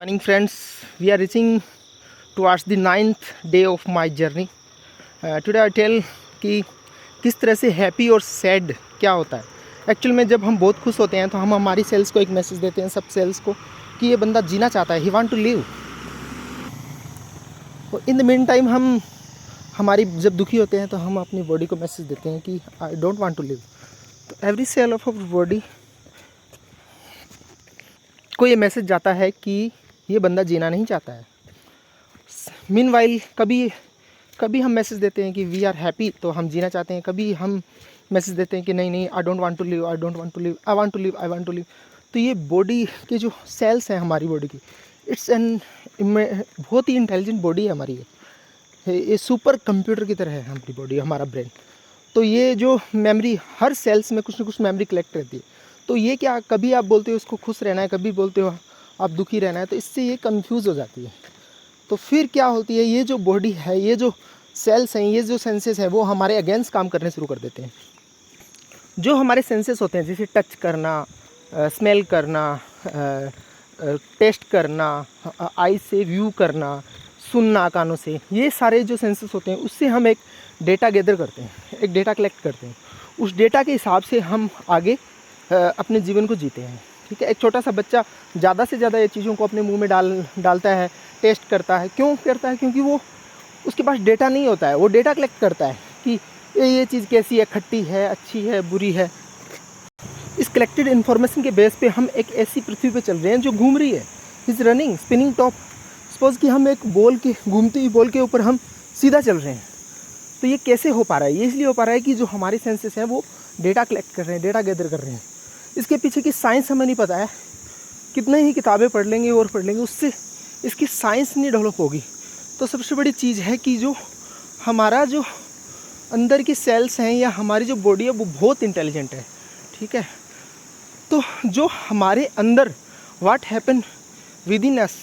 Morning friends, we are reaching towards the 9th day of my journey. Today I tell कि किस तरह से happy और sad क्या होता है. एक्चुअल में जब हम बहुत खुश होते हैं तो हम हमारी सेल्स को एक मैसेज देते हैं, सब सेल्स को, कि ये बंदा जीना चाहता है, ही वांट टू लिव. तो इन द मीन टाइम हम हमारी जब दुखी होते हैं तो हम अपनी बॉडी को मैसेज देते हैं कि I don't want to live. तो every cell of our body को ये मैसेज जाता है कि ये बंदा जीना नहीं चाहता है. मीनवाइल कभी हम मैसेज देते हैं कि वी आर हैप्पी, तो हम जीना चाहते हैं. कभी हम मैसेज देते हैं कि नहीं I don't want to live, I don't want to live, I want to live, I want to live. तो ये बॉडी के जो सेल्स हैं हमारी बॉडी की, इट्स एन बहुत ही इंटेलिजेंट बॉडी है हमारी. ये सुपर कंप्यूटर की तरह है हमारी बॉडी, हमारा ब्रेन. तो ये जो मेमोरी, हर सेल्स में कुछ ना कुछ मेमोरी कलेक्ट रहती है. तो ये क्या, कभी आप बोलते हो उसको खुश रहना है, कभी बोलते हो आप दुखी रहना है, तो इससे ये कंफ्यूज हो जाती है. तो फिर क्या होती है, ये जो बॉडी है, ये जो सेल्स हैं, ये जो सेंसेस है, वो हमारे अगेंस्ट काम करने शुरू कर देते हैं. जो हमारे सेंसेस होते हैं, जैसे टच करना, स्मेल करना, टेस्ट करना, आई से व्यू करना, सुनना कानों से, ये सारे जो सेंसेस होते हैं उससे हम एक डेटा गैदर करते हैं, एक डेटा कलेक्ट करते हैं. उस डेटा के हिसाब से हम आगे अपने जीवन को जीते हैं. ठीक है. एक छोटा सा बच्चा ज़्यादा से ज़्यादा ये चीज़ों को अपने मुंह में डालता है, टेस्ट करता है. क्यों करता है? क्योंकि वो उसके पास डेटा नहीं होता है. वो डेटा कलेक्ट करता है कि ये चीज़ कैसी है, खट्टी है, अच्छी है, बुरी है. इस कलेक्टेड इन्फॉर्मेशन के बेस पे हम एक ऐसी पृथ्वी पे चल रहे हैं जो घूम रही है, is running spinning top. Suppose कि हम एक बॉल के, घूमती हुई बॉल के ऊपर हम सीधा चल रहे हैं. तो ये कैसे हो पा रहा है? ये इसलिए हो पा रहा है कि जो हमारे सेंसेस हैं वो डेटा कलेक्ट कर रहे हैं, डेटा गैदर कर रहे हैं. इसके पीछे की साइंस हमें नहीं पता है. कितने ही किताबें पढ़ लेंगे और पढ़ लेंगे, उससे इसकी साइंस नहीं डेवलप होगी. तो सबसे बड़ी चीज़ है कि जो हमारा जो अंदर की सेल्स हैं या हमारी जो बॉडी है वो बहुत इंटेलिजेंट है. ठीक है. तो जो हमारे अंदर व्हाट हैपन विद इन अस,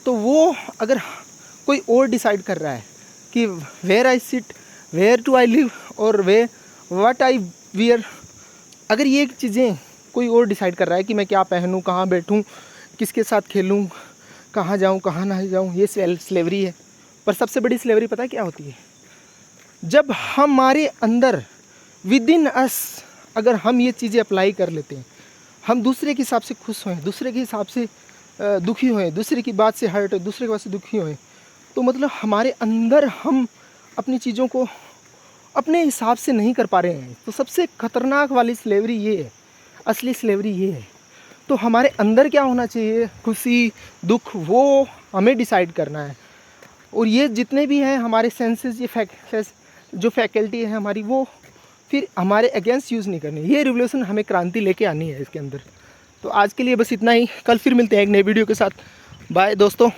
तो वो अगर कोई और डिसाइड कर रहा है कि where I sit, where to I live और वेयर व्हाट आई वियर, अगर ये चीज़ें कोई और डिसाइड कर रहा है कि मैं क्या पहनूं, कहाँ बैठूं, किसके साथ खेलूं, कहाँ जाऊं, कहाँ ना जाऊं, ये स्लेवरी है. पर सबसे बड़ी स्लेवरी पता है क्या होती है? जब हमारे अंदर विद इन अस अगर हम ये चीज़ें अप्लाई कर लेते हैं, हम दूसरे के हिसाब से खुश होएं, दूसरे के हिसाब से दुखी होएं, दूसरे की बात से हर्ट हो, दूसरे की बात से दुखी होएं, तो मतलब हमारे अंदर हम अपनी चीज़ों को अपने हिसाब से नहीं कर पा रहे हैं. तो सबसे ख़तरनाक वाली स्लेवरी ये है, असली स्लेवरी ये है. तो हमारे अंदर क्या होना चाहिए, खुशी, दुख, वो हमें डिसाइड करना है. और ये जितने भी हैं हमारे सेंसेस, ये जो फैकल्टी है हमारी, वो फिर हमारे अगेंस्ट यूज़ नहीं करनी. ये रिवोल्यूशन हमें क्रांति लेके आनी है इसके अंदर. तो आज के लिए बस इतना ही. कल फिर मिलते हैं एक नई वीडियो के साथ. बाय दोस्तों.